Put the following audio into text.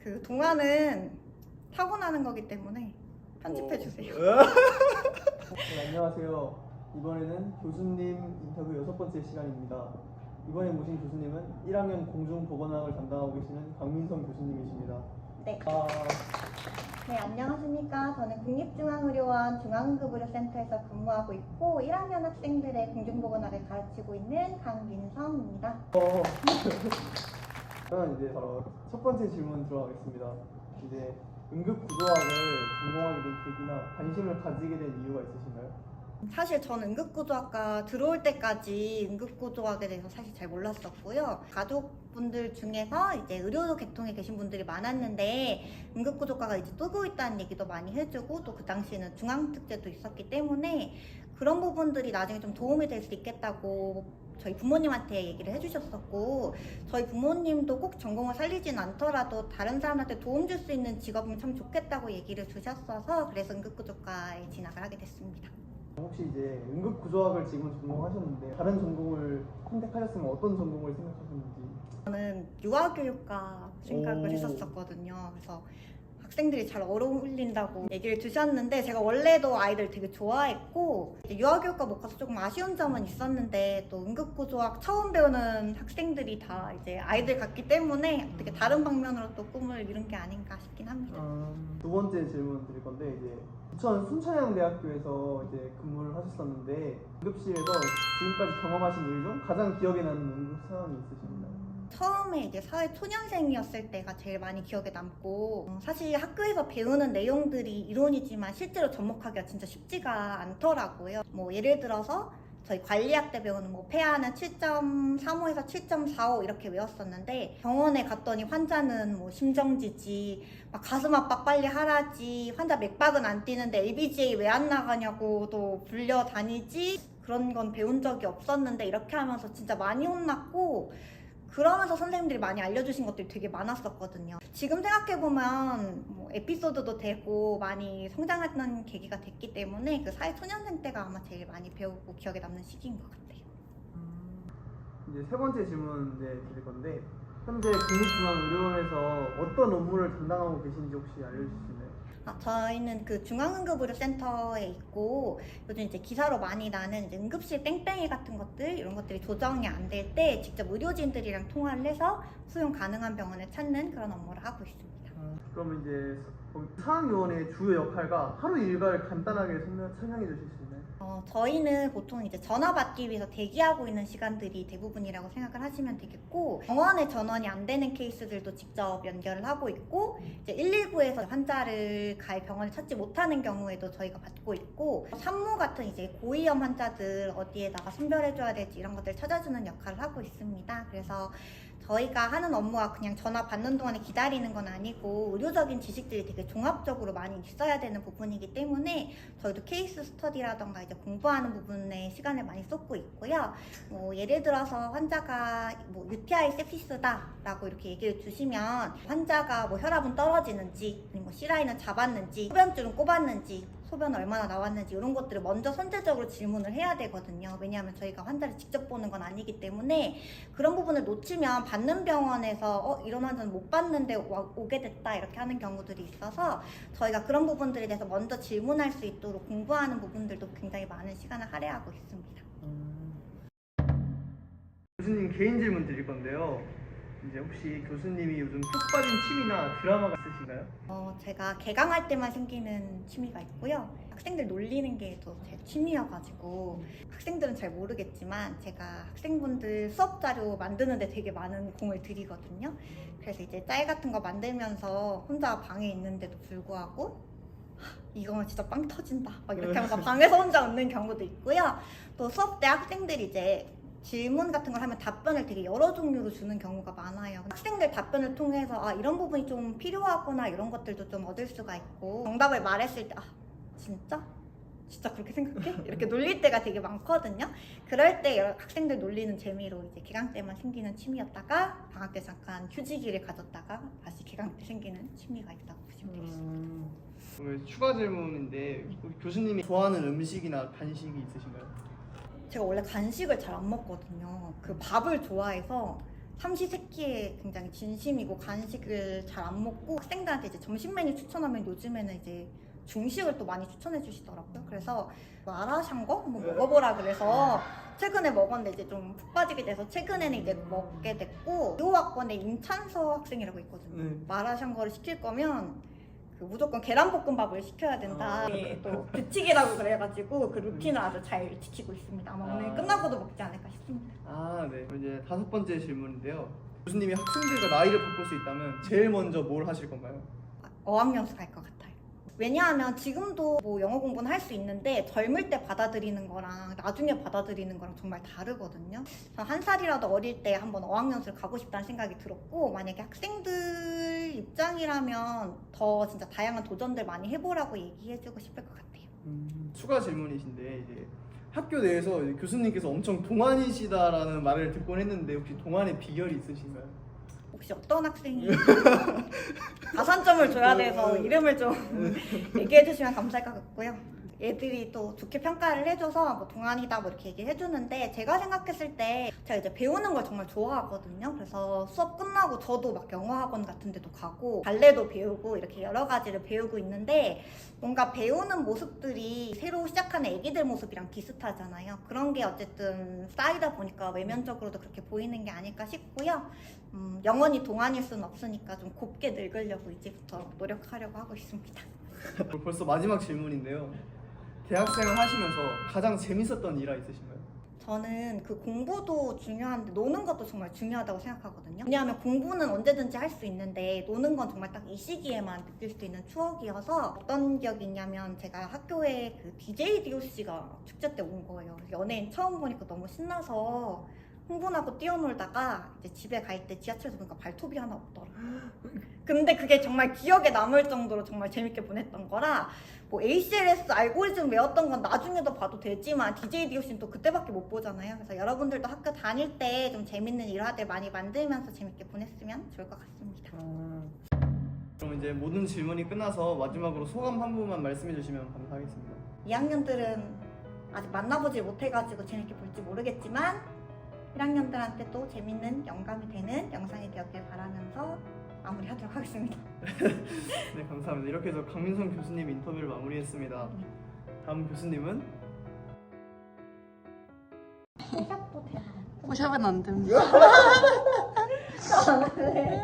그 동화는 타고나는 거기 때문에 편집해 주세요. 네, 안녕하세요. 이번에는 교수님 인터뷰 6번째 시간입니다. 이번에 모신 교수님은 1학년 공중보건학을 담당하고 계시는 강민성 교수님이십니다. 네. 네, 안녕하십니까. 저는 국립중앙의료원 중앙응급의료센터에서 근무하고 있고 1학년 학생들의 공중보건학을 가르치고 있는 강민성입니다. 그럼 이제 바로 첫 번째 질문 들어가겠습니다. 이제 응급구조학을 전공하게 된 계기나 관심을 가지게 된 이유가 있으신가요? 사실 저는 응급구조학과 들어올 때까지 응급구조학에 대해서 사실 잘 몰랐었고요. 가족분들 중에서 이제 의료 계통에 계신 분들이 많았는데 응급구조과가 이제 뜨고 있다는 얘기도 많이 해주고 또 그 당시에는 중앙특제도 있었기 때문에 그런 부분들이 나중에 좀 도움이 될 수 있겠다고 저희 부모님한테 얘기를 해주셨었고 저희 부모님도 꼭 전공을 살리진 않더라도 다른 사람한테 도움 줄 수 있는 직업이면 참 좋겠다고 얘기를 주셨어서 그래서 응급구조과에 진학을 하게 됐습니다. 혹시 이제 응급구조학을 지금 전공하셨는데 다른 전공을 선택하셨으면 어떤 전공을 생각하셨는지? 저는 유아교육과 생각을 오. 했었거든요. 그래서 학생들이 잘 어울린다고 얘기를 주셨는데 제가 원래도 아이들 되게 좋아했고 유아교육과 못 가서 조금 아쉬운 점은 있었는데 또 응급구조학 처음 배우는 학생들이 다 이제 아이들 같기 때문에 어떻게 다른 방면으로 또 꿈을 이룬 게 아닌가 싶긴 합니다. 두 번째 질문 드릴 건데 이제 부천 순천향대학교에서 이제 근무를 하셨었는데 응급실에서 지금까지 경험하신 일 중 가장 기억에 남는 응급 상황이 있으신가요? 처음에 이제 사회 초년생이었을 때가 제일 많이 기억에 남고 사실 학교에서 배우는 내용들이 이론이지만 실제로 접목하기가 진짜 쉽지가 않더라고요. 뭐 예를 들어서 저희 관리학 때 배우는 뭐 폐하는 7.35에서 7.45 이렇게 외웠었는데 병원에 갔더니 환자는 뭐 심정지지 막 가슴 압박 빨리 하라지 환자 맥박은 안 뛰는데 LBGA 왜 안 나가냐고 또 불려다니지 그런 건 배운 적이 없었는데 이렇게 하면서 진짜 많이 혼났고 그러면서 선생님들이 많이 알려주신 것들이 되게 많았었거든요. 지금 생각해보면 뭐 에피소드도 되고 많이 성장했던 계기가 됐기 때문에 그 사회 초년생 때가 아마 제일 많이 배우고 기억에 남는 시기인 것 같아요. 이제 세 번째 질문 이제 드릴 건데 현재 국립중앙의료원에서 어떤 업무를 담당하고 계신지 혹시 알려주실 수 있나요? 저희는 그 중앙응급의료센터에 있고 요즘 이제 기사로 많이 나는 이제 응급실 뺑뺑이 같은 것들 이런 것들이 조정이 안 될 때 직접 의료진들이랑 통화를 해서 수용 가능한 병원을 찾는 그런 업무를 하고 있습니다. 그러면 이제 사학요원의 주요 역할과 하루 일과를 간단하게 설명해 주실 수 있나요? 저희는 보통 이제 전화 받기 위해서 대기하고 있는 시간들이 대부분이라고 생각을 하시면 되겠고 병원에 전원이 안 되는 케이스들도 직접 연결을 하고 있고 이제 119에서 환자를 갈 병원을 찾지 못하는 경우에도 저희가 받고 있고 산모 같은 이제 고위험 환자들 어디에다가 선별해줘야 될지 이런 것들 찾아주는 역할을 하고 있습니다. 그래서 저희가 하는 업무가 그냥 전화 받는 동안에 기다리는 건 아니고 의료적인 지식들이 되게 종합적으로 많이 있어야 되는 부분이기 때문에 저희도 케이스 스터디라던가 이제 공부하는 부분에 시간을 많이 쏟고 있고요. 뭐 예를 들어서 환자가 뭐 UTI 세피스다라고 이렇게 얘기를 주시면 환자가 뭐 혈압은 떨어지는지 아니면 뭐 C라인은 잡았는지 소변줄은 꼽았는지 소변 얼마나 나왔는지 이런 것들을 먼저 선제적으로 질문을 해야 되거든요. 왜냐하면 저희가 환자를 직접 보는 건 아니기 때문에 그런 부분을 놓치면 받는 병원에서 이런 환자는 못 봤는데 오게 됐다 이렇게 하는 경우들이 있어서 저희가 그런 부분들에 대해서 먼저 질문할 수 있도록 공부하는 부분들도 굉장히 많은 시간을 할애하고 있습니다. 교수님 개인 질문 드릴 건데요. 이제 혹시 교수님이 요즘 푹 빠진 취미나 드라마가 있으신가요? 제가 개강할 때만 생기는 취미가 있고요. 학생들 놀리는 게 또 제 취미여가지고 학생들은 잘 모르겠지만 제가 학생분들 수업 자료 만드는데 되게 많은 공을 들이거든요. 그래서 이제 짤 같은 거 만들면서 혼자 방에 있는데도 불구하고 이거는 진짜 빵 터진다 막 이렇게 하면서 방에서 혼자 웃는 경우도 있고요. 또 수업 때 학생들이 이제 질문 같은 걸 하면 답변을 되게 여러 종류로 주는 경우가 많아요. 학생들 답변을 통해서 이런 부분이 좀 필요하구나 이런 것들도 좀 얻을 수가 있고 정답을 말했을 때 진짜? 진짜 그렇게 생각해? 이렇게 놀릴 때가 되게 많거든요. 그럴 때 여러 학생들 놀리는 재미로 이제 개강 때만 생기는 취미였다가 방학 때 잠깐 휴지기를 가졌다가 다시 개강 때 생기는 취미가 있다고 보시면 되겠습니다. 오늘 추가 질문인데 교수님이 좋아하는 음식이나 간식이 있으신가요? 제가 원래 간식을 잘 안 먹거든요. 그 밥을 좋아해서 삼시세끼에 굉장히 진심이고 간식을 잘 안 먹고 학생들한테 이제 점심 메뉴 추천하면 요즘에는 이제 중식을 또 많이 추천해 주시더라고요. 그래서 마라샹궈 한번 먹어보라 그래서 최근에 먹었는데 이제 좀 푹 빠지게 돼서 최근에는 이제 먹게 됐고, 2호학번에 임찬서 학생이라고 있거든요. 네. 마라샹궈를 시킬 거면 그 무조건 계란볶음밥을 시켜야 된다. 또 규칙이라고 그래가지고 그 루틴을 아주 잘 지키고 있습니다. 아마 오늘 끝나고도 먹지 않을까 싶습니다. 네. 그럼 이제 5번째 질문인데요. 교수님이 학생들과 나이를 바꿀 수 있다면 제일 먼저 뭘 하실 건가요? 어학연수 갈 것 같아요. 왜냐하면 지금도 뭐 영어 공부는 할 수 있는데 젊을 때 받아들이는 거랑 나중에 받아들이는 거랑 정말 다르거든요. 한 살이라도 어릴 때 한번 어학연수를 가고 싶다는 생각이 들었고, 만약에 학생들 입장이라면 더 진짜 다양한 도전들 많이 해보라고 얘기해주고 싶을 것 같아요. 추가 질문이신데 이제 학교 내에서 이제 교수님께서 엄청 동안이시다라는 말을 듣곤 했는데 혹시 동안의 비결이 있으신가요? 혹시 어떤 학생이 가산점을 줘야 돼서 이름을 좀 얘기해 주시면 감사할 것 같고요. 애들이 또 좋게 평가를 해줘서 뭐 동안이다 뭐 이렇게 얘기해 주는데, 제가 생각했을 때 제가 이제 배우는 걸 정말 좋아하거든요. 그래서 수업 끝나고 저도 막 영어 학원 같은 데도 가고 발레도 배우고 이렇게 여러 가지를 배우고 있는데, 뭔가 배우는 모습들이 새로 시작하는 애기들 모습이랑 비슷하잖아요. 그런 게 어쨌든 쌓이다 보니까 외면적으로도 그렇게 보이는 게 아닐까 싶고요. 영원히 동안일 수는 없으니까 좀 곱게 늙으려고 이제부터 노력하려고 하고 있습니다. 벌써 마지막 질문인데요. 대학생을 하시면서 가장 재밌었던 일화 있으신가요? 저는 그 공부도 중요한데 노는 것도 정말 중요하다고 생각하거든요. 왜냐하면 공부는 언제든지 할 수 있는데 노는 건 정말 딱 이 시기에만 느낄 수 있는 추억이어서, 어떤 기억이 있냐면 제가 학교에 그 DJ DOC가 축제 때 온 거예요. 연예인 처음 보니까 너무 신나서 흥분하고 뛰어놀다가 이제 집에 갈 때 지하철에서 보니까 발톱이 하나 없더라고요. 근데 그게 정말 기억에 남을 정도로 정말 재밌게 보냈던 거라, 뭐 ACLS 알고리즘 외웠던 건 나중에도 봐도 되지만 DJ DOC는 또 그때밖에 못 보잖아요. 그래서 여러분들도 학교 다닐 때 좀 재밌는 일화들 많이 만들면서 재밌게 보냈으면 좋을 것 같습니다. 그럼 이제 모든 질문이 끝나서 마지막으로 소감 한 분만 말씀해 주시면 감사하겠습니다. 2학년들은 아직 만나보지 못해가지고 재밌게 볼지 모르겠지만 1학년들한테 또 재밌는 영감이 되는 영상이 되었길 바라면서 마무리하도록 하겠습니다. 네, 감사합니다. 이렇게 해서 강민성 교수님 인터뷰를 마무리했습니다. 다음 교수님은 시작도 되나? 포샵은 안 됩니다. 아, 그래.